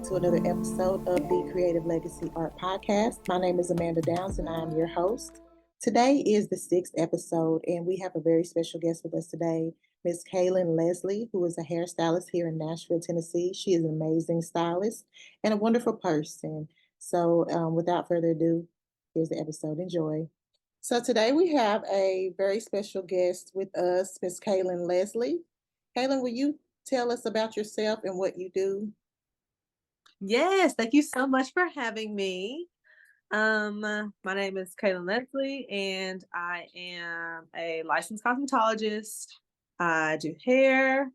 back to another episode of the Creative Legacy Art Podcast. My name is Amanda Downs and I am your host. Today is the 6th episode and we have a very special guest with us today, Miss Kaylyn Leslie, who is a hairstylist here in Nashville, Tennessee. She is an amazing stylist and a wonderful person. So without further ado, here's the episode. Enjoy. So today we have a very special guest with us, Miss Kaylyn Leslie. Kaylyn, will you tell us about yourself and what you do? Yes, thank you so much for having me. My name is Kaylyn Leslie, and I am a licensed cosmetologist. I do hair.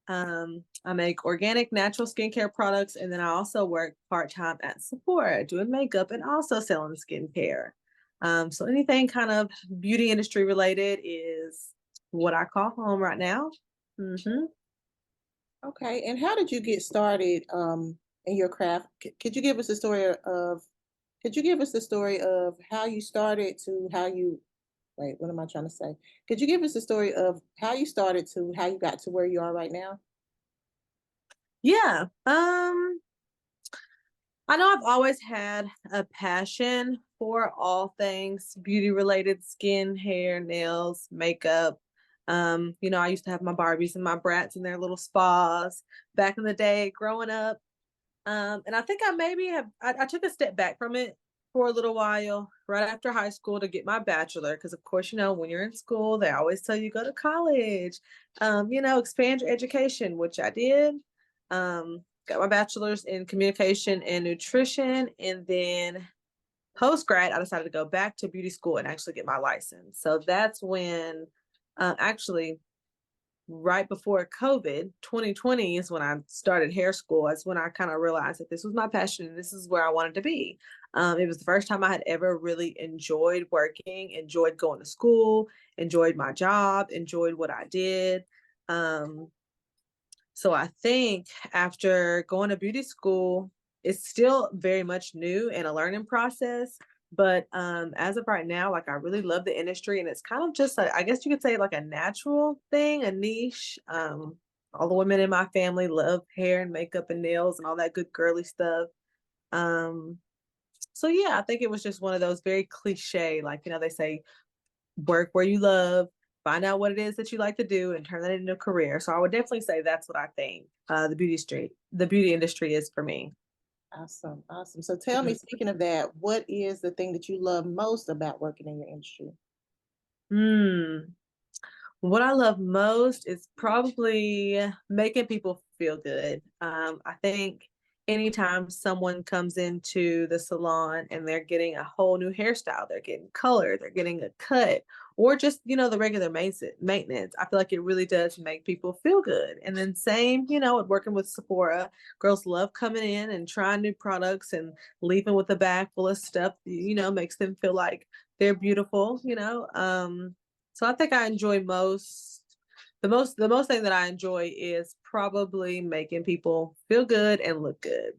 I make organic, natural skincare products, and then I also work part-time at Sephora doing makeup and also selling skincare. So anything kind of beauty industry related is what I call home right now. Mm-hmm. Okay, and how did you get started in your craft? Could you give us a story of how you started to how you wait, what am I trying to say? Could you give us a story of how you started to how you got to where you are right now? Yeah. I know I've always had a passion for all things beauty related, skin, hair, nails, makeup. I used to have my Barbies and my Brats in their little spas back in the day growing up. And I think I maybe I took a step back from it for a little while right after high school to get my bachelor. Because of course, when you're in school, they always tell you go to college, expand your education, which I did. Got my bachelor's in communication and nutrition. And then post grad, I decided to go back to beauty school and actually get my license. So that's when actually right before COVID, 2020 is when I started hair school. That's when I kind of realized that this was my passion and this is where I wanted to be. It was the first time I had ever really enjoyed working, enjoyed going to school, enjoyed my job, enjoyed what I did. So I think after going to beauty school, it's still very much new and a learning process. But as of right now, like I really love the industry and it's kind of just I guess you could say like a natural thing, a niche. All the women in my family love hair and makeup and nails and all that good girly stuff. Um, so yeah, I think it was just one of those very cliche, like, they say work where you love, find out what it is that you like to do and turn that into a career. So I would definitely say that's what I think the beauty industry is for me. Awesome, awesome. So tell me, speaking of that, what is the thing that you love most about working in your industry? Hmm. What I love most is probably making people feel good. I think anytime someone comes into the salon and they're getting a whole new hairstyle, they're getting color, they're getting a cut, or just, the regular maintenance, I feel like it really does make people feel good. And then same, working with Sephora, girls love coming in and trying new products and leaving with a bag full of stuff, makes them feel like they're beautiful. So I think I enjoy the most thing that I enjoy is probably making people feel good and look good.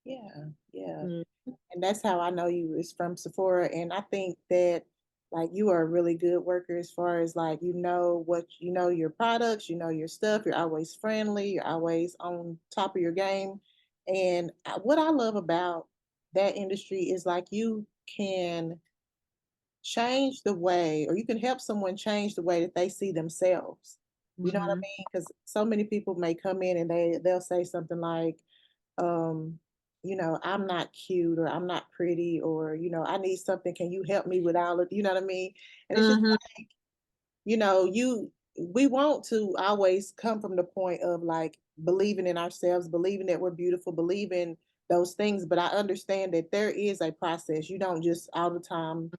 Yeah, yeah. Mm. And that's how I know you is from Sephora. And I think that like you are a really good worker as far as like your products, your stuff, you're always friendly, you're always on top of your game. And what I love about that industry is like you can change the way, or you can help someone change the way that they see themselves. You know what I Mhm. mean? Because so many people may come in and they'll say something like, um, I'm not cute or I'm not pretty or, I need something. Can you help me with all of, you know what I mean? And it's just Mhm. like, you know, you we want to always come from the point of like believing in ourselves, believing that we're beautiful, believing those things. But I understand that there is a process. You don't just all the time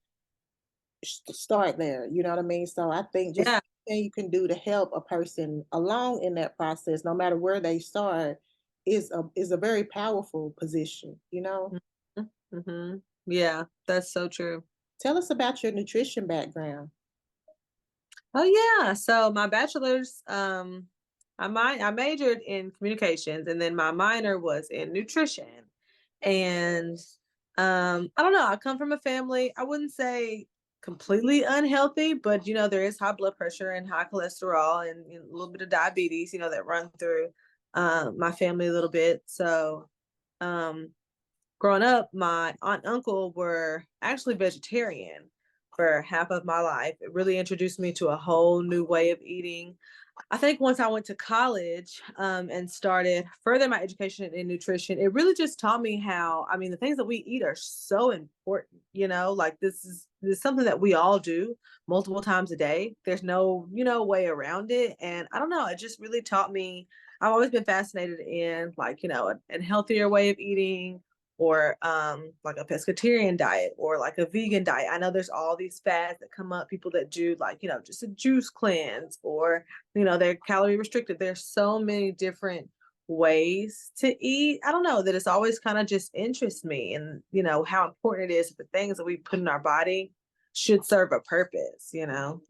start there. You know what I mean? So I think just Yeah. anything you can do to help a person along in that process, no matter where they start, is a very powerful position. Mhm. Mhm. Yeah, that's so true. Tell us about your nutrition background. Oh yeah. So my bachelor's, I majored in communications and then my minor was in nutrition. And I don't know, I come from a family, I wouldn't say completely unhealthy, but there is high blood pressure and high cholesterol and, a little bit of diabetes, that run through my family a little bit. So Growing up, my aunt and uncle were actually vegetarian for half of my life. It really introduced me to a whole new way of eating. I think once I went to college, and started further my education in nutrition, it really just taught me how, I mean, the things that we eat are so important, like this is something that we all do multiple times a day. There's no, way around it. And I don't know, it just really taught me. I've always been fascinated in like, a healthier way of eating, or like a pescatarian diet, or like a vegan diet. I know there's all these fads that come up, people that do like, just a juice cleanse, or they're calorie restricted. There's so many different ways to eat. I don't know, that it's always kind of just interests me, and how important it is that the things that we put in our body should serve a purpose.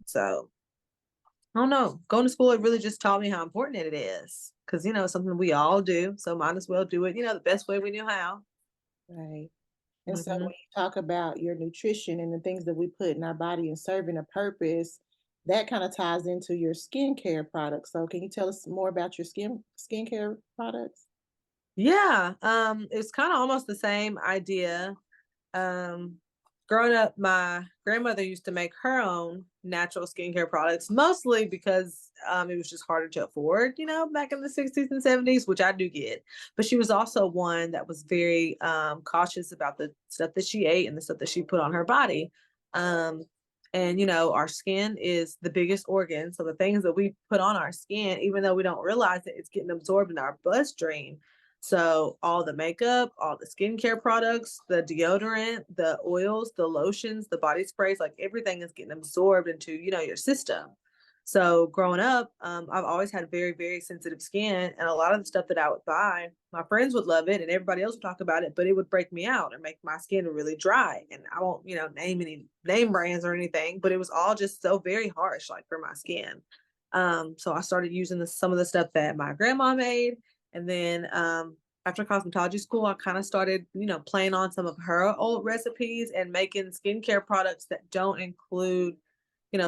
So I don't know. Going to school, it really just taught me how important it is. Because it's something we all do. So might as well do it, the best way we know how. Right. And so when Hmm. you talk about your nutrition and the things that we put in our body and serving a purpose, that kind of ties into your skincare products. So can you tell us more about your skincare products? Yeah. It's kind of almost the same idea. Um, Growing up, my grandmother used to make her own natural skincare products, mostly because it was just harder to afford, back in the 60s and 70s, which I do get. But she was also one that was very cautious about the stuff that she ate and the stuff that she put on her body. Um, and, our skin is the biggest organ. So the things that we put on our skin, even though we don't realize it, it's getting absorbed in our bloodstream. So all the makeup, all the skincare products, the deodorant, the oils, the lotions, the body sprays, like everything is getting absorbed into, your system. So growing up, I've always had very, very sensitive skin, and a lot of the stuff that I would buy, my friends would love it, and everybody else would talk about it, but it would break me out and make my skin really dry. And I won't, name any name brands or anything, but it was all just so very harsh, like for my skin. So I started using some of the stuff that my grandma made, and then after cosmetology school, I kind of started, playing on some of her old recipes and making skincare products that don't include,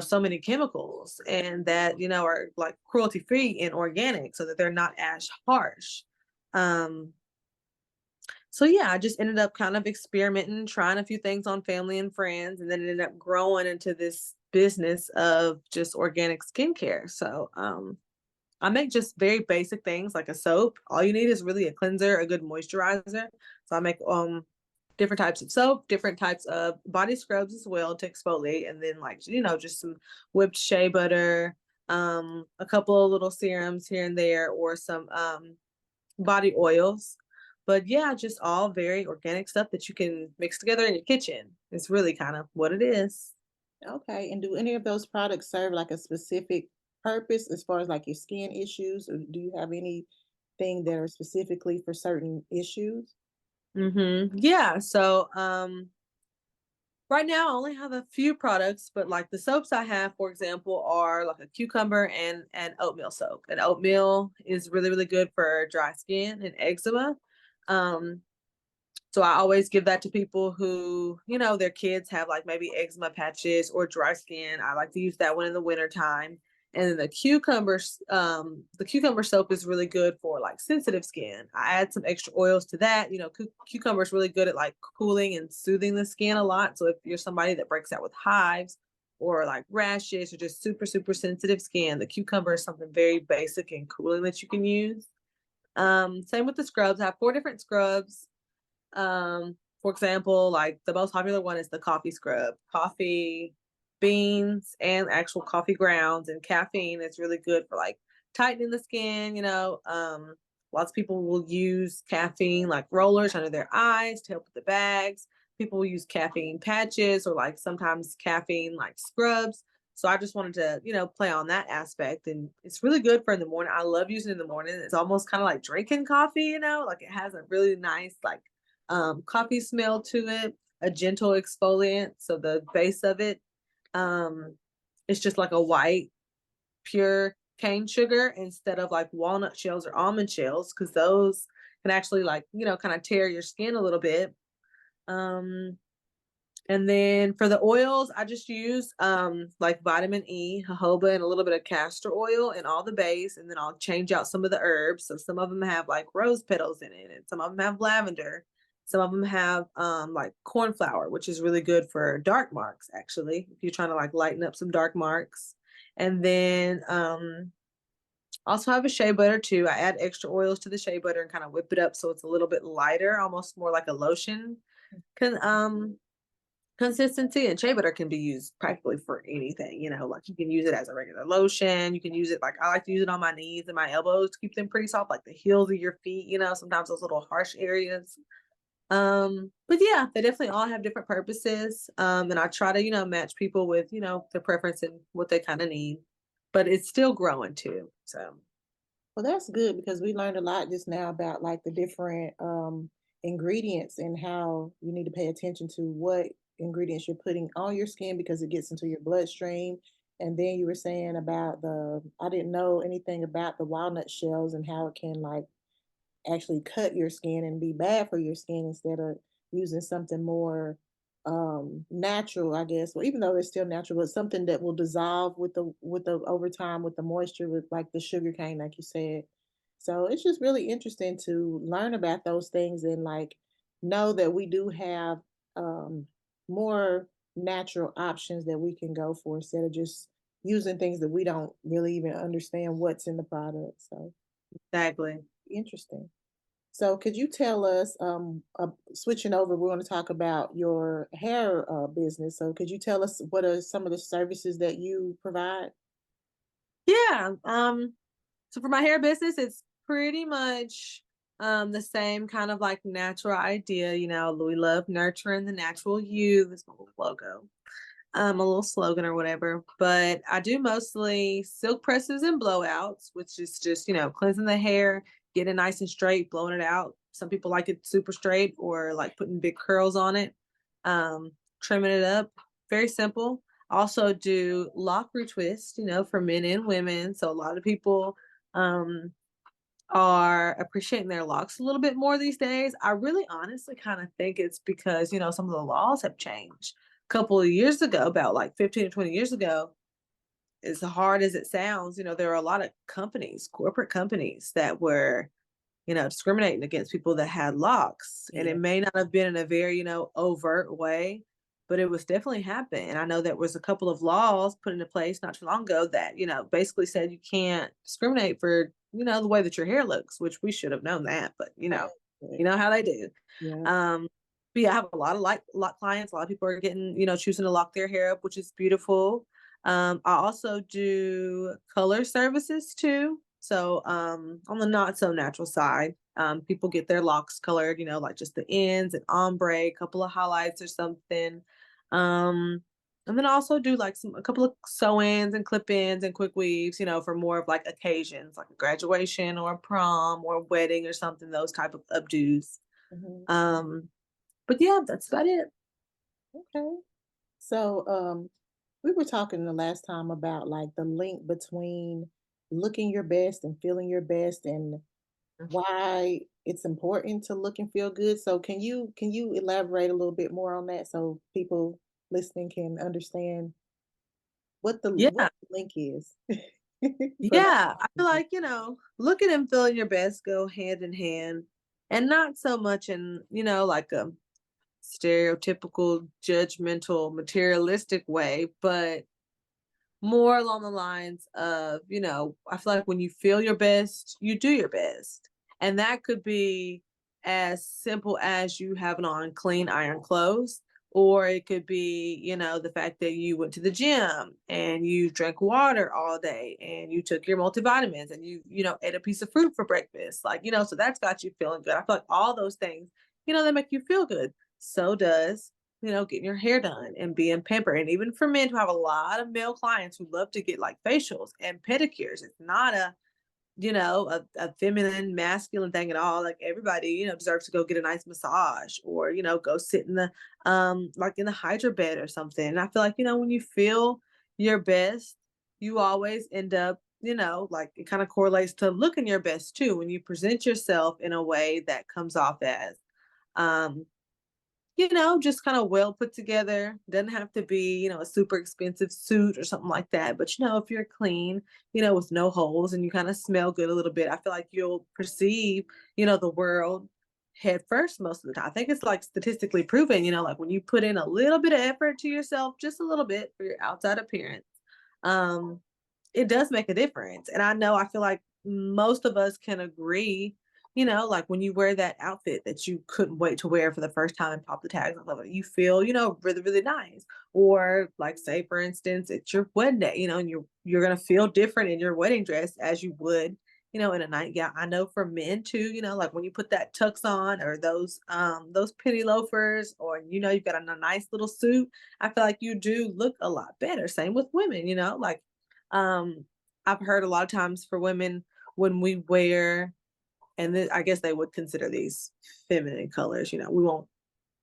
so many chemicals, and that, are like cruelty free and organic, so that they're not as harsh. Um, so yeah, I just ended up kind of experimenting, trying a few things on family and friends, and then it ended up growing into this business of just organic skincare. So I make just very basic things like a soap. All you need is really a cleanser, a good moisturizer. So I make different types of soap, different types of body scrubs as well to exfoliate, and then like just some whipped shea butter, a couple of little serums here and there, or some body oils. But yeah, just all very organic stuff that you can mix together in your kitchen. It's really kind of what it is. Okay. And do any of those products serve like a specific purpose as far as like your skin issues, or do you have anything that are specifically for certain issues? Yeah. So right now, I only have a few products, but like the soaps I have, for example, are like a cucumber and oatmeal soap. And oatmeal is really, really good for dry skin and eczema. Um, so I always give that to people who, their kids have like maybe eczema patches or dry skin. I like to use that one in the winter time. And then the cucumber soap is really good for like sensitive skin. I add some extra oils to that. Cucumber is really good at like cooling and soothing the skin a lot. So if you're somebody that breaks out with hives or like rashes or just super, super sensitive skin, the cucumber is something very basic and cooling that you can use. Same with the scrubs. I have 4 different scrubs. For example, like the most popular one is the coffee scrub. Coffee beans and actual coffee grounds and caffeine is really good for like tightening the skin. Lots of people will use caffeine like rollers under their eyes to help with the bags. People will use caffeine patches or like sometimes caffeine like scrubs. So I just wanted to, play on that aspect. And it's really good for in the morning. I love using it in the morning. It's almost kind of like drinking coffee, like it has a really nice like coffee smell to it, a gentle exfoliant. So the base of it, um, it's just like a white, pure cane sugar instead of like walnut shells or almond shells, because those can actually like, kind of tear your skin a little bit. Um, And then for the oils, I just use like vitamin E, jojoba, and a little bit of castor oil in all the base. And then I'll change out some of the herbs. So some of them have like rose petals in it, and some of them have lavender. Some of them have like cornflower, which is really good for dark marks, actually, if you're trying to like lighten up some dark marks. And then also have a shea butter too. I add extra oils to the shea butter and kind of whip it up so it's a little bit lighter, almost more like a lotion. Can consistency, and shea butter can be used practically for anything, like you can use it as a regular lotion. You can use it, like I like to use it on my knees and my elbows to keep them pretty soft, like the heels of your feet, sometimes those little harsh areas. But yeah, they definitely all have different purposes. And I try to, match people with, their preference and what they kind of need. But it's still growing too. So Well, that's good because we learned a lot just now about like the different ingredients and how you need to pay attention to what ingredients you're putting on your skin because it gets into your bloodstream. And then you were saying about I didn't know anything about the walnut shells and how it can like actually cut your skin and be bad for your skin instead of using something more natural, I guess. Well, even though it's still natural, but something that will dissolve with the over time with the moisture with like the sugar cane, like you said. So it's just really interesting to learn about those things and like know that we do have um more natural options that we can go for instead of just using things that we don't really even understand what's in the product. So exactly. interesting. So could you tell us, switching over, we're going to talk about your hair business. So could you tell us what are some of the services that you provide? Yeah. So for my hair business, it's pretty much the same kind of like natural idea. We love nurturing the natural you. This my little logo, a little slogan or whatever. But I do mostly silk presses and blowouts, which is just cleansing the hair, getting it nice and straight, blowing it out. Some people like it super straight or like putting big curls on it, trimming it up. Very simple. Also do lock retwist, for men and women. So a lot of people um are appreciating their locks a little bit more these days. I really honestly kind of think it's because, some of the laws have changed. A couple of years ago, about like 15 or 20 years ago, as hard as it sounds, there were a lot of companies, corporate companies that were, discriminating against people that had locks. And Yeah. it may not have been in a very, overt way, but it was definitely happening. And I know there was a couple of laws put into place not too long ago that, basically said you can't discriminate for, the way that your hair looks, which we should have known that, but you Right. know how they do. Yeah. Um, but yeah, I have a lot of lock clients. A lot of people are getting, choosing to lock their hair up, which is beautiful. I also do color services too. So on the not so natural side, people get their locks colored, like just the ends and ombre, a couple of highlights or something. Um, and then I also do like a couple of sew-ins and clip-ins and quick weaves, for more of like occasions, like a graduation or a prom or a wedding or something, those type of updos. Mhm. Um, but yeah, that's about it. Okay. So we were talking the last time about like the link between looking your best and feeling your best and why it's important to look and feel good. So can you elaborate a little bit more on that so people listening can understand what Yeah. the link is for Yeah, I feel like, looking and feeling your best go hand in hand, and not so much in, like a stereotypical, judgmental, materialistic way, but more along the lines of, I feel like when you feel your best, you do your best. And that could be as simple as you having on clean iron clothes, or it could be, the fact that you went to the gym and you drank water all day and you took your multivitamins and you ate a piece of fruit for breakfast. Like, so that's got you feeling good. I feel like all those things, they make you feel good. So does getting your hair done and being pampered. And even for men who have a lot of male clients who love to get like facials and pedicures, it's not a feminine, masculine thing at all. Like everybody, deserves to go get a nice massage or, go sit in the like in the hydro bed or something. And I feel like, when you feel your best, you always end up, like it kind of correlates to looking your best too when you present yourself in a way that comes off as um just kind of well put together. Doesn't have to be, a super expensive suit or something like that. But if you're clean, with no holes and you kind of smell good a little bit, I feel like you'll perceive, the world head first most of the time. I think it's like statistically proven, like when you put in a little bit of effort to yourself, just a little bit for your outside appearance, um, it does make a difference. And I feel like most of us can agree, like when you wear that outfit that you couldn't wait to wear for the first time and pop the tags and love it, you feel, really, really nice. Or like say for instance, it's your wedding day, and you're gonna feel different in your wedding dress as you would, in a nightgown. I know for men too, like when you put that tux on or those penny loafers, or you've got a nice little suit, I feel like you do look a lot better. Same with women, like um I've heard a lot of times for women when we wear, and then I guess they would consider these feminine colors. We won't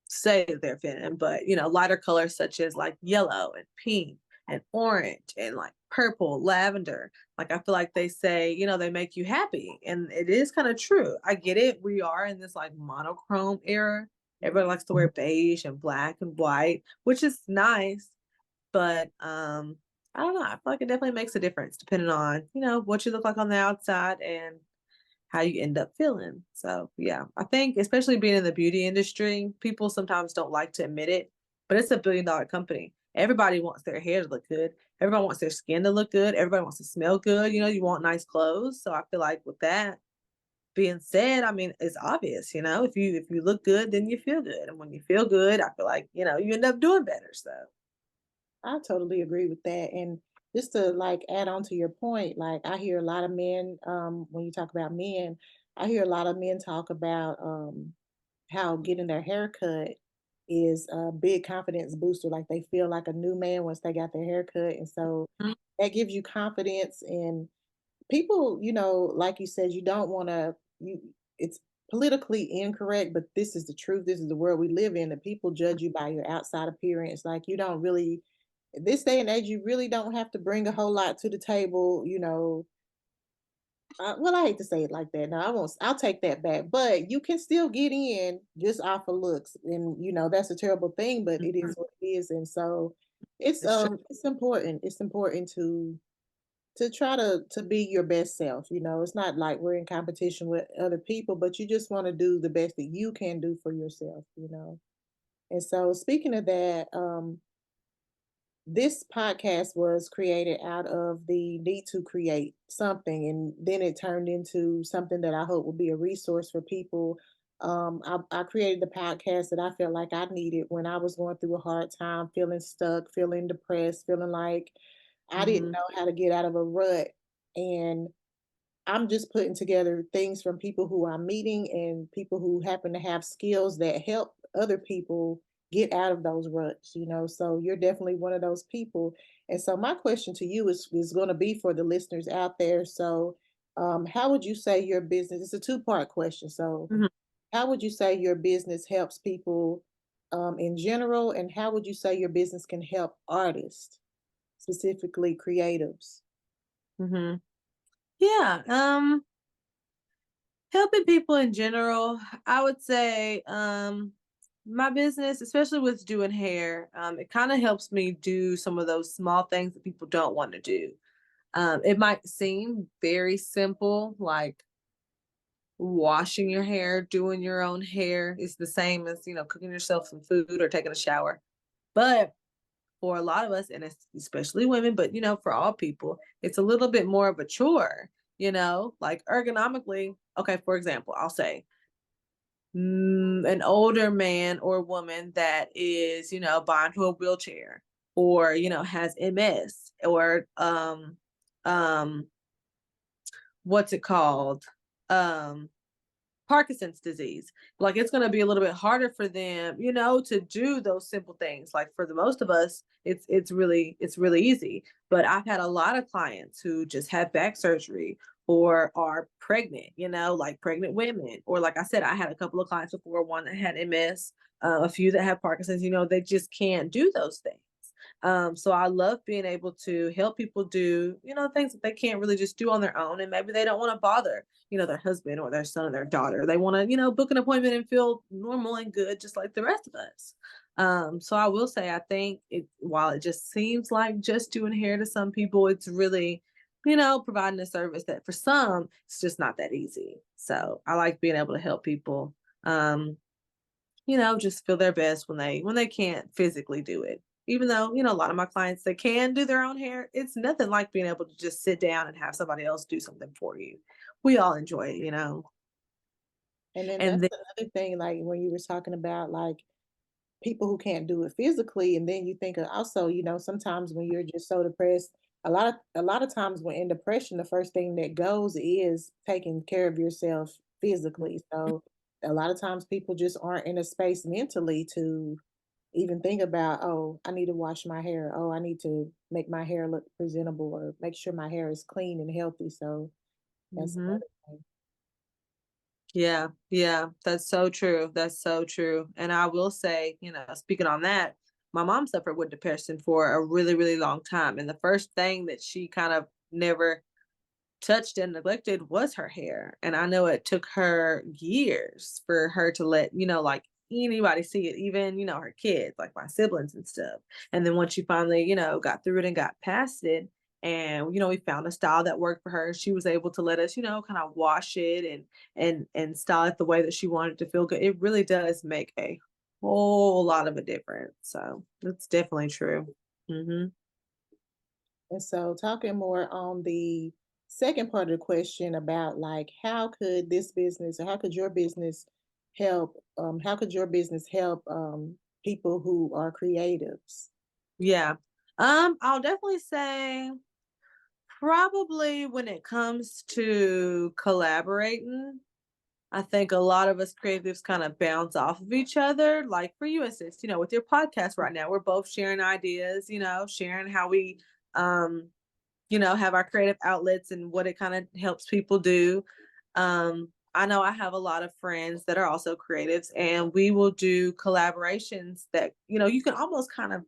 say that they're feminine, but lighter colors such as like yellow and pink and orange and like purple, lavender. Like I feel like they say, they make you happy. And it is kind of true. I get it. We are in this like monochrome era. Everybody likes to wear beige and black and white, which is nice. But I don't know. I feel like it definitely makes a difference depending on, what you look like on the outside and how you end up feeling. So yeah, I think especially being in the beauty industry, people sometimes don't like to admit it, but it's $1 billion company. Everybody wants their hair to look good. Everybody wants their skin to look good. Everybody wants to smell good. You want nice clothes. So I feel like with that being said, I mean, it's obvious, if you look good, then you feel good. And when you feel good, I feel like, you end up doing better. So I totally agree with that. And just to like add on to your point, like I hear a lot of men, when you talk about men, I hear a lot of men talk about how getting their hair cut is a big confidence booster. Like they feel like a new man once they got their hair cut. And so mhm, that gives you confidence. And people, like you said, you don't want to, it's politically incorrect, but this is the truth. This is the world we live in. And people judge you by your outside appearance. Like you don't really, this day and age, you really don't have to bring a whole lot to the table, well, I hate to say it like that. No, I won't. I'll take that back. But you can still get in just off of looks, and that's a terrible thing. But it mhm. is what it is, and so It's true. it's important. It's important to try to be your best self. It's not like we're in competition with other people, but you just want to do the best that you can do for yourself. And so speaking of that, this podcast was created out of the need to create something, and then it turned into something that I hope will be a resource for people. I created the podcast that I felt like I needed when I was going through a hard time, feeling stuck, feeling depressed, feeling like I didn't Mhm, know how to get out of a rut. And I'm just putting together things from people who I'm meeting and people who happen to have skills that help other people get out of those ruts. So you're definitely one of those people. And so my question to you is going to be for the listeners out there. So how would you say your business, it's a two-part question. So mhm, how would you say your business helps people in general? And how would you say your business can help artists, specifically creatives? mhm. Yeah, helping people in general, I would say, my business, especially with doing hair, it kind of helps me do some of those small things that people don't want to do. It might seem very simple, like washing your hair, doing your own hair. It's the same as, cooking yourself some food or taking a shower. But for a lot of us, and especially women, but for all people, it's a little bit more of a chore, like ergonomically. Okay, for example, I'll say an older man or woman that is, bound to a wheelchair or, has MS or um what's it called? Um Parkinson's disease. Like it's going to be a little bit harder for them, to do those simple things. Like for the most of us, it's really easy. But I've had a lot of clients who just have back surgery or are pregnant, like pregnant women. Or like I said, I had a couple of clients before, one that had MS, a few that have Parkinson's, they just can't do those things. So I love being able to help people do, things that they can't really just do on their own. And maybe they don't want to bother, their husband or their son or their daughter. They want to, book an appointment and feel normal and good, just like the rest of us. So I will say, I think while it just seems like just doing hair to some people, it's really, providing a service that for some, it's just not that easy. So I like being able to help people, just feel their best when they can't physically do it. Even though, a lot of my clients, they can do their own hair. It's nothing like being able to just sit down and have somebody else do something for you. We all enjoy it. And then And that's then, another thing, like when you were talking about like people who can't do it physically, and then you think of also, sometimes when you're just so depressed, a lot of times when in depression, the first thing that goes is taking care of yourself physically. So a lot of times people just aren't in a space mentally to even think about, oh, I need to wash my hair. Oh, I need to make my hair look presentable or make sure my hair is clean and healthy. So that's Mhm. another thing. Yeah, yeah, that's so true. That's so true. And I will say, speaking on that, my mom suffered with depression for a really, really long time. And the first thing that she kind of never touched and neglected was her hair. And I know it took her years for her to let, like anybody see it, even, her kids, like my siblings and stuff. And then once she finally, got through it and got past it, and we found a style that worked for her, she was able to let us, kind of wash it and style it the way that she wanted to feel good. It really does make a whole lot of a difference. So that's definitely true. Hmm. And so, talking more on the second part of the question about like how could this business or how could your business help? How could your business help people who are creatives? Yeah. I'll definitely say probably when it comes to collaborating, I think a lot of us creatives kind of bounce off of each other. Like for you instance, with your podcast right now, we're both sharing ideas, sharing how we have our creative outlets and what it kind of helps people do. I know I have a lot of friends that are also creatives, and we will do collaborations that, you can almost kind of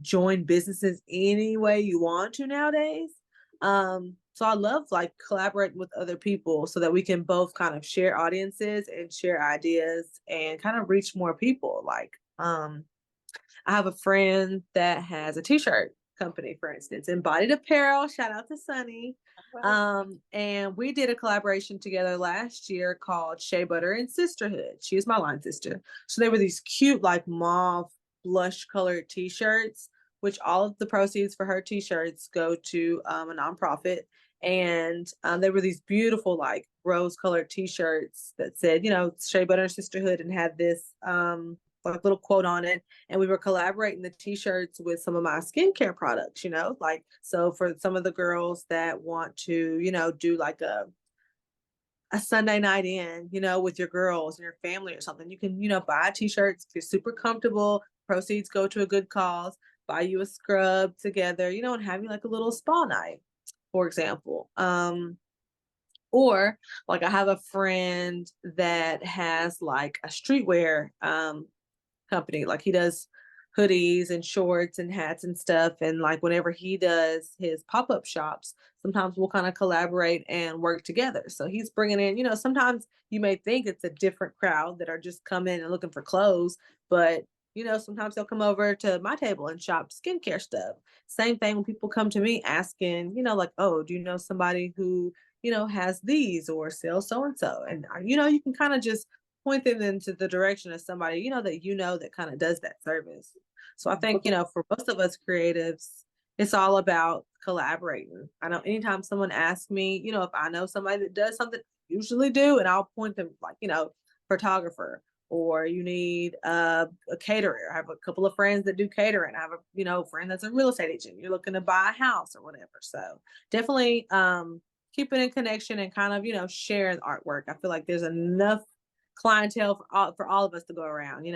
join businesses any way you want to nowadays. So I love like collaborating with other people so that we can both kind of share audiences and share ideas and kind of reach more people. Like, I have a friend that has a t-shirt company, for instance, Embodied Apparel. Shout out to Sunny. Right. And we did a collaboration together last year called Shea Butter and Sisterhood. She is my line sister. So they were these cute, like mauve blush colored t-shirts, which all of the proceeds for her t-shirts go to a nonprofit. And they were these beautiful, like rose colored t-shirts that said, Shea Butter and Sisterhood, and had this like little quote on it. And we were collaborating the t-shirts with some of my skincare products, like so for some of the girls that want to, do like a Sunday night in, with your girls and your family or something. You can, buy t-shirts if you're super comfortable, proceeds go to a good cause, buy you a scrub together, and have you like a little spa night, for example. Or like I have a friend that has like a streetwear company. Like he does hoodies and shorts and hats and stuff. And like whenever he does his pop up shops, sometimes we'll kind of collaborate and work together. So he's bringing in, sometimes you may think it's a different crowd that are just coming and looking for clothes, but sometimes they'll come over to my table and shop skincare stuff. Same thing when people come to me asking, like, oh, do you know somebody who, has these or sells so and so? And, you can kind of just point them into the direction of somebody, that kind of does that service. So I think, for most of us creatives, it's all about collaborating. I know anytime someone asks me, if I know somebody that does something, I usually do, and I'll point them like, photographer, or you need a caterer. I have a couple of friends that do catering. I have a, friend that's a real estate agent. You're looking to buy a house or whatever. So definitely keeping in connection and kind of, sharing artwork. I feel like there's enough clientele for all of us to go around.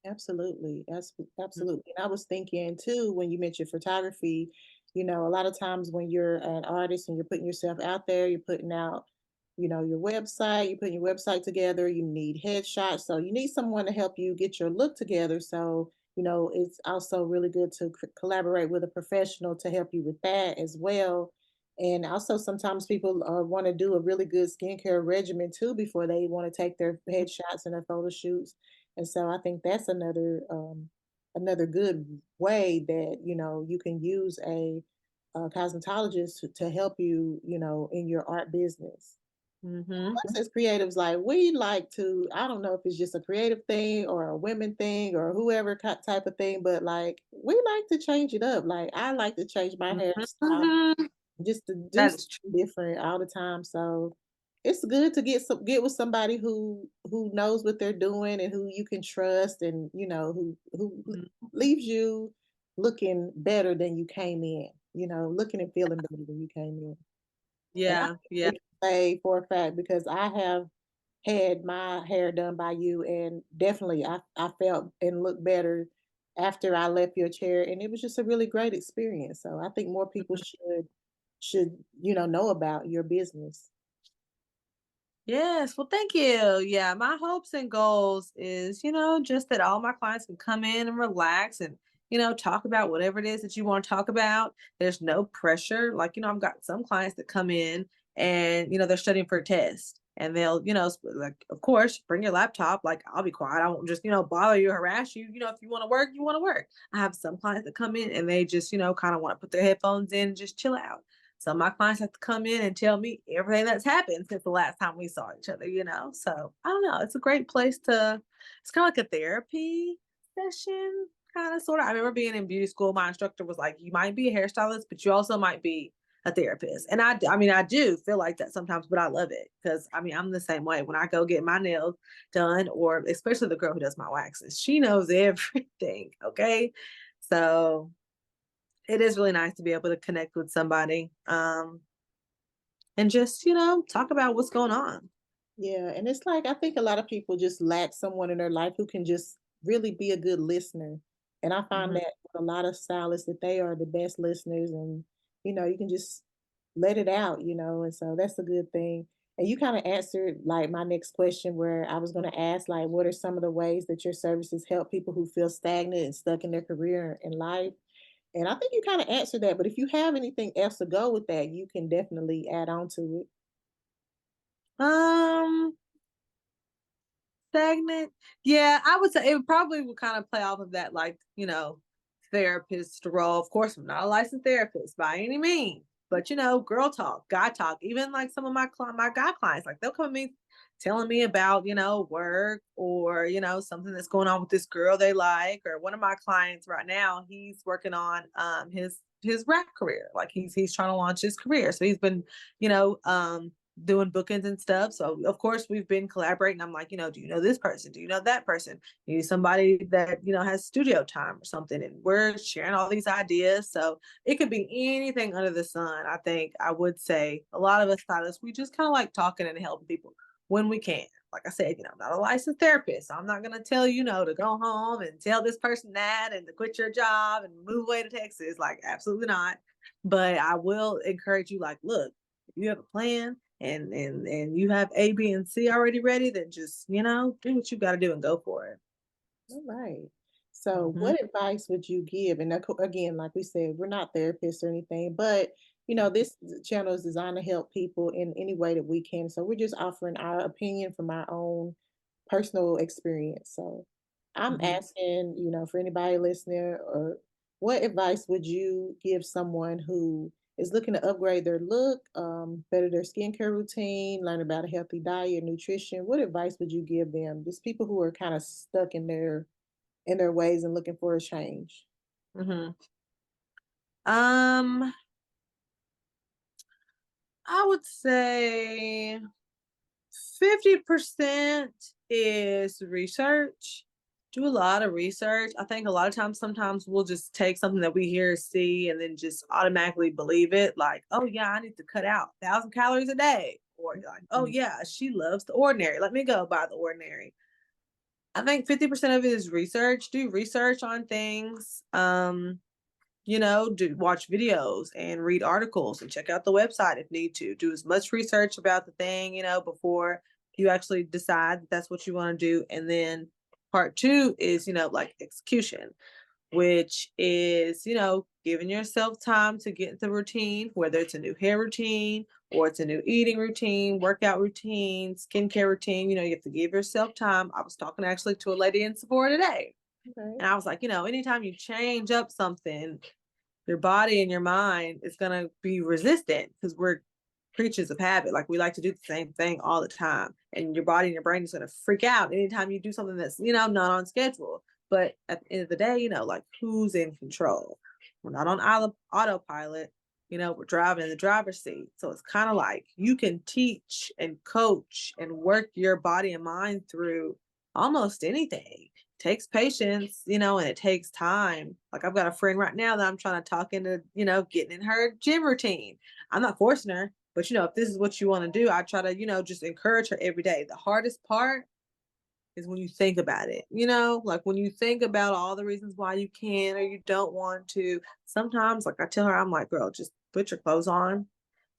Absolutely. Mm. Absolutely. And I was thinking too, when you mentioned photography, a lot of times when you're an artist and you're putting yourself out there, you're putting out, your website, you're putting your website together, you need headshots. So you need someone to help you get your look together. So it's also really good to collaborate with a professional to help you with that as well. And also, sometimes people want to do a really good skincare regimen too before they want to take their headshots and their photo shoots. And so, I think that's another good way that you can use a cosmetologist to help you, in your art business. Mm-hmm. Us as creatives, like we like to, I don't know if it's just a creative thing or a women thing or whoever type of thing, but like we like to change it up. Like I like to change my hairstyle Mm-hmm. just to do That is something different all the time. So it's good to get with somebody who knows what they're doing and who you can trust, and who true. leaves you looking better than you came in. Looking and feeling better than you came in. And I Yeah, yeah. can say for a fact because I have had my hair done by you, and definitely I felt and looked better after I left your chair, and it was just a really great experience. So I think more people should know about your business. Yes, well, thank you. Yeah, my hopes and goals is, just that all my clients can come in and relax and, talk about whatever it is that you want to talk about. There's no pressure. Like, I've got some clients that come in and, they're studying for a test and they'll, like, of course, bring your laptop. Like, I'll be quiet. I won't just, bother you, harass you. If you want to work, you want to work. I have some clients that come in and they just, kind of want to put their headphones in and just chill out. So my clients have to come in and tell me everything that's happened since the last time we saw each other. So I don't know. It's a great place it's kind of like a therapy session, kind of sort of. I remember being in beauty school, my instructor was like, you might be a hairstylist, but you also might be a therapist. And I mean, I do feel like that sometimes, but I love it because I mean, I'm the same way when I go get my nails done, or especially the girl who does my waxes, she knows everything. Okay. So it is really nice to be able to connect with somebody and just talk about what's going on. Yeah, and it's like I think a lot of people just lack someone in their life who can just really be a good listener. And I find Hmm. that with a lot of stylists that they are the best listeners, and you can just let it out, and so that's a good thing. And you kind of answered like my next question where I was going to ask like what are some of the ways that your services help people who feel stagnant and stuck in their career and life? And I think you kind of answered that, but if you have anything else to go with that, you can definitely add on to it. um Stagnant. Yeah, I would say it probably would kind of play off of that, like, therapist role. Of course, I'm not a licensed therapist by any means, but girl talk, guy talk, even like some of my guy clients, like they'll come to me telling me about, work or, something that's going on with this girl they like, or one of my clients right now, he's working on his rap career. Like he's trying to launch his career. So he's been, you know, doing bookings and stuff. So of course we've been collaborating. I'm like, do you know this person? Do you know that person? You need somebody that, has studio time or something. And we're sharing all these ideas. So it could be anything under the sun. I think I would say a lot of us stylists, we just kind of like talking and helping people when we can. Like I said, I'm not a licensed therapist. So I'm not going to tell to go home and tell this person that and to quit your job and move away to Texas. Like, absolutely not. But I will encourage you, like, look, if you have a plan and you have A, B, and C already ready, then just, do what you got to do and go for it. All right. So, Mhm. what advice would you give? And again, like we said, we're not therapists or anything, but this channel is designed to help people in any way that we can. So, we're just offering our opinion from our own personal experience. So, I'm Mhm. asking, for anybody listening, or what advice would you give someone who is looking to upgrade their look, better their skincare routine, learn about a healthy diet, nutrition? What advice would you give them? Just people who are kind of stuck in their ways and looking for a change. Mhm. Um, I would say 50% is research. Do a lot of research. I think a lot of times, sometimes we'll just take something that we hear or see and then just automatically believe it. Like, oh, yeah, I need to cut out 1,000 calories a day. Or you're like, oh, Mhm. yeah, she loves the ordinary. Let me go by the ordinary. I think 50% of it is research. Do research on things. Do watch videos and read articles and check out the website if need to. Do as much research about the thing, before you actually decide that that's what you want to do. And then Part two is, like execution, which is, giving yourself time to get into routine, whether it's a new hair routine or it's a new eating routine, workout routine, skincare routine. You have to give yourself time. I was talking actually to a lady in Sephora today, Okay. and I was like, anytime you change up something, your body and your mind is going to be resistant because we're creatures of habit. Like we like to do the same thing all the time. And your body and your brain is going to freak out anytime you do something that's, not on schedule. But at the end of the day, like who's in control? We're not on autopilot. We're driving in the driver's seat. So it's kind of like you can teach and coach and work your body and mind through almost anything. Takes patience, and it takes time. Like I've got a friend right now that I'm trying to talk into, getting in her gym routine. I'm not forcing her, but if this is what you want to do, I try to, just encourage her every day. The hardest part is when you think about it, like when you think about all the reasons why you can or you don't want to. Sometimes, like I tell her, I'm like, girl, just put your clothes on,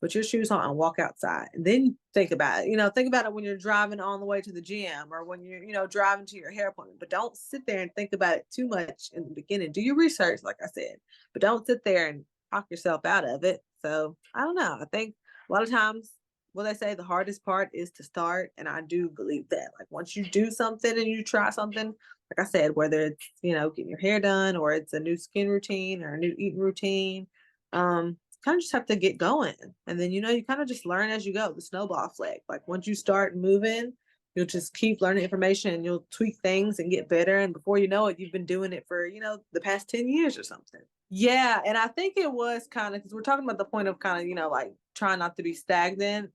put your shoes on and walk outside. And then think about it. Think about it when you're driving on the way to the gym or when you're, driving to your hair appointment. But don't sit there and think about it too much in the beginning. Do your research, like I said, but don't sit there and talk yourself out of it. So I don't know. I think a lot of times what they say the hardest part is to start. And I do believe that. Like once you do something and you try something, like I said, whether it's, getting your hair done or it's a new skin routine or a new eating routine, kind of just have to get going. And then, you kind of just learn as you go, the snowball effect. Like once you start moving, you'll just keep learning information and you'll tweak things and get better. And before you know it, you've been doing it for, the past 10 years or something. Yeah. And I think it was kind of, because we're talking about the point of kind of, like trying not to be stagnant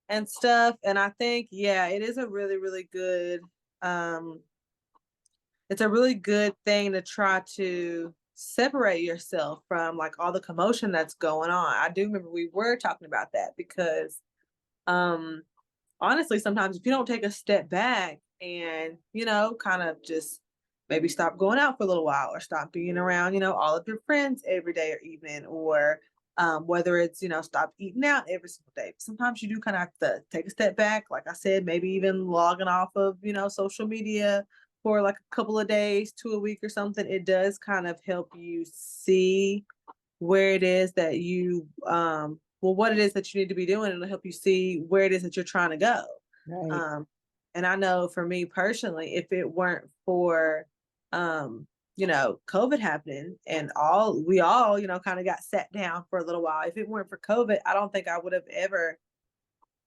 and stuff. And I think, yeah, it is a really, really good, it's a really good thing to try to separate yourself from like all the commotion that's going on. I do remember we were talking about that because um honestly, sometimes if you don't take a step back and, kind of just maybe stop going out for a little while or stop being around, all of your friends every day or evening, or whether it's, stop eating out every single day. Sometimes you do kind of have to take a step back. Like I said, maybe even logging off of, social media for like a couple of days to a week or something. It does kind of help you see where it is that you, what it is that you need to be doing, and it'll help you see where it is that you're trying to go. Right. Um, and I know for me personally, if it weren't for, COVID happening and we all, kind of got sat down for a little while. If it weren't for COVID, I don't think I would have ever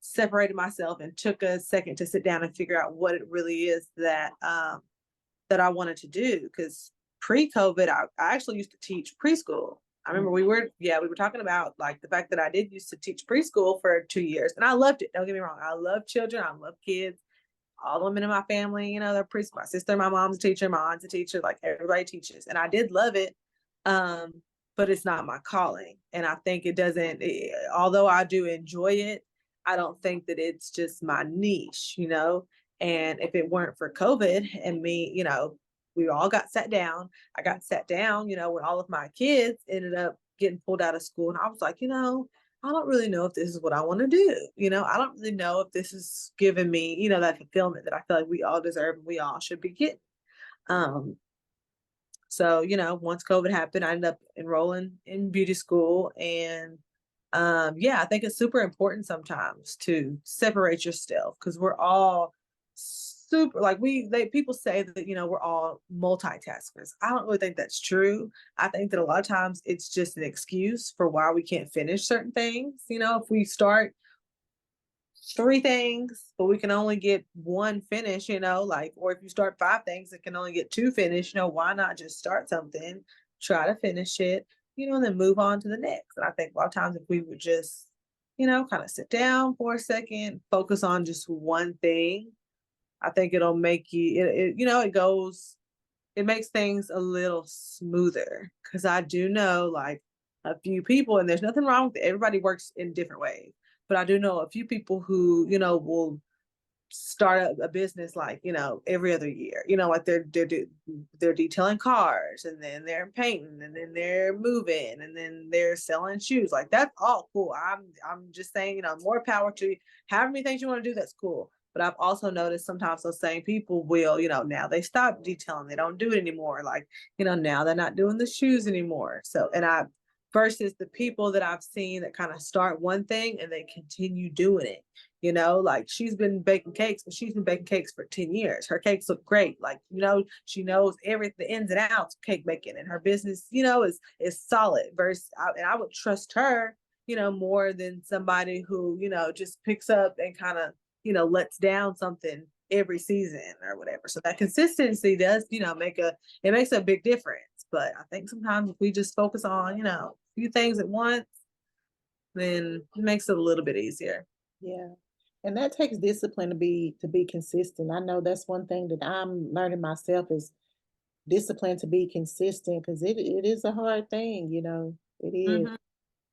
separated myself and took a second to sit down and figure out what it really is that, that I wanted to do. Because pre-COVID, I actually used to teach preschool. I remember we were talking about like the fact that I did used to teach preschool for 2 years and I loved it. Don't get me wrong. I love children. I love kids. All the women in my family, they're preschool. My sister, my mom's a teacher, my aunt's a teacher, like everybody teaches. And I did love it. But it's not my calling. And I think although I do enjoy it, I don't think that it's just my niche, And if it weren't for COVID and me, we all got sat down. I got sat down, when all of my kids ended up getting pulled out of school. And I was like, I don't really know if this is what I want to do. I don't really know if this is giving me, that fulfillment that I feel like we all deserve and we all should be getting. So, once COVID happened, I ended up enrolling in beauty school. And yeah, I think it's super important sometimes to separate yourself because we're all super like people say that, we're all multitaskers. I don't really think that's true. I think that a lot of times it's just an excuse for why we can't finish certain things. If we start 3 things, but we can only get one finished, or if you start 5 things and can only get 2 finished, why not just start something, try to finish it, and then move on to the next. And I think a lot of times if we would just, kind of sit down for a second, focus on just one thing, I think it'll make it makes things a little smoother. Cause I do know like a few people, and there's nothing wrong with it. Everybody works in different ways. But I do know a few people who, will start a business like, every other year, like they're detailing cars and then they're painting and then they're moving and then they're selling shoes. Like that's all cool. I'm just saying, more power to you. However many things you want to do, that's cool. But I've also noticed sometimes those same people will, now they stop detailing, they don't do it anymore. Like, now they're not doing the shoes anymore. So, versus the people that I've seen that kind of start one thing and they continue doing it. Like she's been baking cakes, but she's been baking cakes for 10 years. Her cakes look great. Like, she knows the ins and outs of cake making, and her business, is solid. And I would trust her, more than somebody who, just picks up and kind of, lets down something every season or whatever. So that consistency does, it makes a big difference. But I think sometimes if we just focus on, a few things at once, then it makes it a little bit easier. Yeah. And that takes discipline to be consistent. I know that's one thing that I'm learning myself is discipline to be consistent because it is a hard thing, it is. Hmm.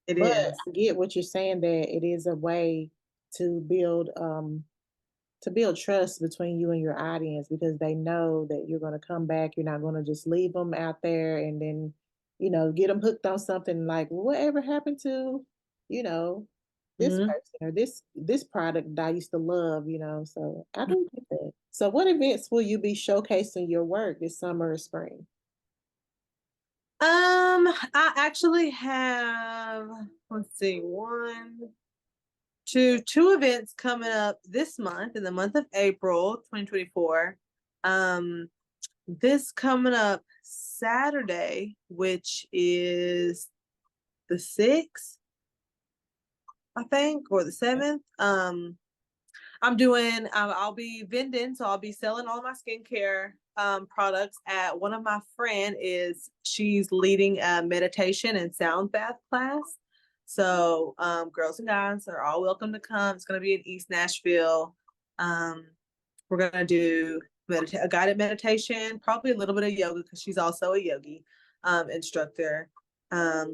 It But is. I get what you're saying that it is a way to build trust between you and your audience because they know that you're going to come back. You're not going to just leave them out there and then, get them hooked on something like, well, whatever happened to, you know, this Mhm. person or this product that I used to love, So I do get that. So what events will you be showcasing your work this summer or spring? I actually have, let's see, two events coming up this month in the month of April 2024. Um, this coming up Saturday, which is the 6th, I think, or the 7th. I'll be vending, so I'll be selling all my skincare products at one of my she's leading a meditation and sound bath class. So girls and guys are all welcome to come. It's going to be in East Nashville. Um, we're going to do a guided meditation, probably a little bit of yoga because she's also a yogi instructor.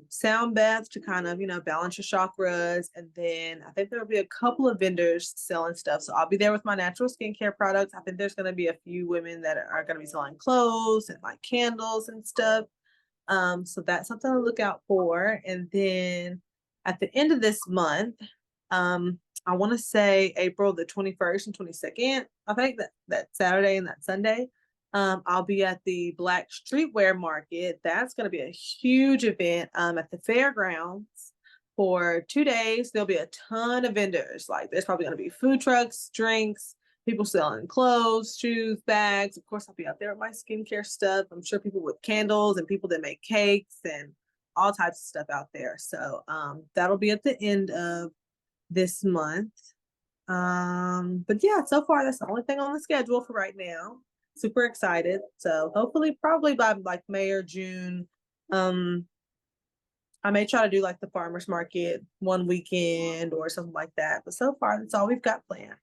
Sound baths to kind of, balance your chakras. And then I think there'll be a couple of vendors selling stuff. So I'll be there with my natural skincare products. I think there's going to be a few women that are going to be selling clothes and like candles and stuff. So that's something to look out for. And then at the end of this month, I want to say April the 21st and 22nd. I think that Saturday and that Sunday. I'll be at the Black Streetwear Market. That's going to be a huge event at the fairgrounds for 2 days. There'll be a ton of vendors. Like there's probably going to be food trucks, drinks, people selling clothes, shoes, bags. Of course, I'll be out there with my skincare stuff. I'm sure people with candles and people that make cakes and all types of stuff out there. So that'll be at the end of this month. But yeah, so far that's the only thing on the schedule for right now. Super excited. So hopefully, probably by like May or June, um, I may try to do like the farmers market one weekend or something like that. But so far, that's all we've got planned.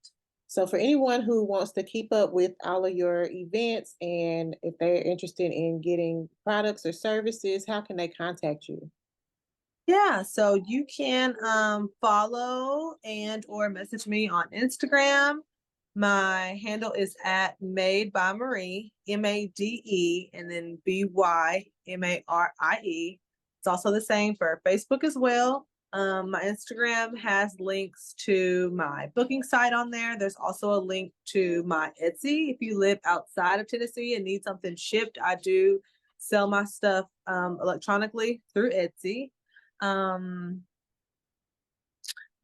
So for anyone who wants to keep up with all of your events and if they're interested in getting products or services, how can they contact you? Yeah, so you can follow and or message me on Instagram. My handle is at Made by Marie, Made, and then Bymarie. It's also the same for Facebook as well. My Instagram has links to my booking site on there. There's also a link to my Etsy. If you live outside of Tennessee and need something shipped, I do sell my stuff electronically through Etsy. Um,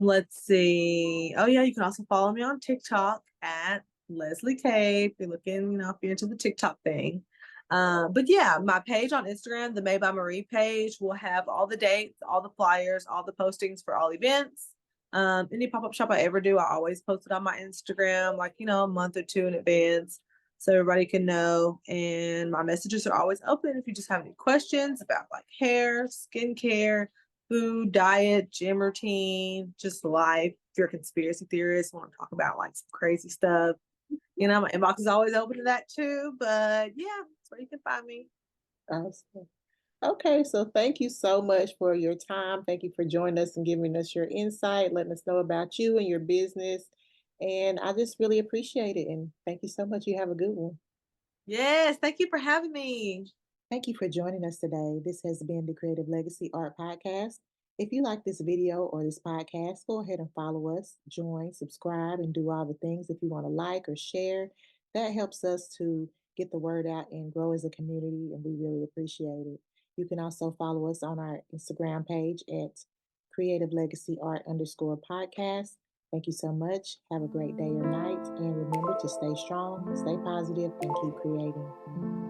let's see. Oh yeah, you can also follow me on TikTok at Leslie K. If you're looking, if you're into the TikTok thing. But yeah, my page on Instagram, the Made by Marie page, will have all the dates, all the flyers, all the postings for all events. Any pop-up shop I ever do, I always post it on my Instagram, like, a month or two in advance so everybody can know. And my messages are always open if you just have any questions about like hair, skincare, food, diet, gym routine, just life. If you're a conspiracy theorist, want to talk about like some crazy stuff, my inbox is always open to that too. But yeah, that's where you can find me. Awesome. Okay, so thank you so much for your time. Thank you for joining us and giving us your insight, letting us know about you and your business. And I just really appreciate it. And thank you so much. You have a good one. Yes, thank you for having me. Thank you for joining us today. This has been the Creative Legacy Art Podcast. If you like this video or this podcast, go ahead and follow us, join, subscribe, and do all the things. If you want to like or share, that helps us to get the word out and grow as a community, and we really appreciate it. You can also follow us on our Instagram page at Creative Legacy Art underscore podcast. Thank you so much. Have a great day or night. And remember to stay strong, stay positive, and keep creating.